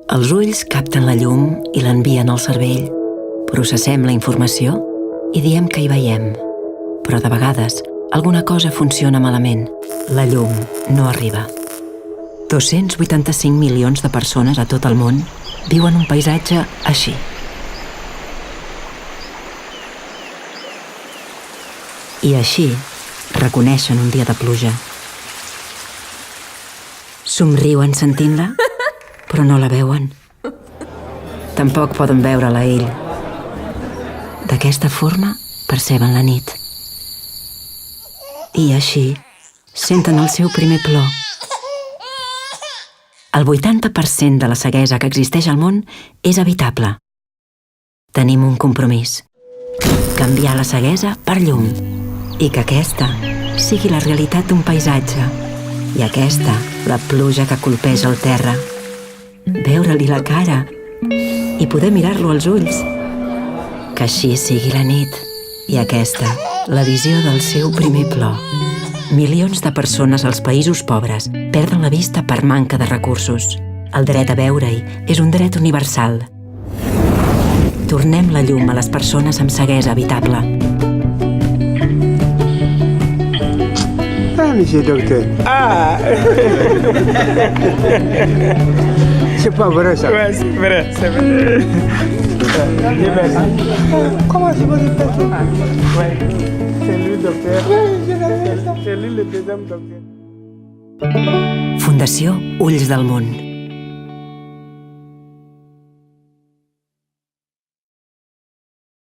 Els ulls capten la llum i l'envien al cervell. Processem la informació i diem que hi veiem. Però de vegades alguna cosa funciona malament. La llum no arriba. 285 milions de persones a tot el món viuen un paisatge així. I així reconeixen un dia de pluja. Somriuen sentint-la, però no la veuen. Tampoc poden veure-la ell. D'aquesta forma perceben la nit. I així senten el seu primer plor. El 80% de la ceguesa que existeix al món és evitable. Tenim un compromís. Canviar la ceguesa per llum. I que aquesta sigui la realitat d'un paisatge. I aquesta, la pluja que colpeja el terra. Veure-li la cara i poder mirar-lo als ulls. Que així sigui la nit. I aquesta, la visió del seu primer plor. Milions de persones als països pobres perden la vista per manca de recursos. El dret a veure-hi és un dret universal. Tornem la llum a les persones amb ceguesa evitable. Monsieur le docteur. Ah c'est pas vrai ça. Ouais, c'est vrai, c'est vrai. Comment c'est votre docteur? Ouais, c'est lui, docteur. C'est lui le deuxième docteur. Fundació Ulls del Món.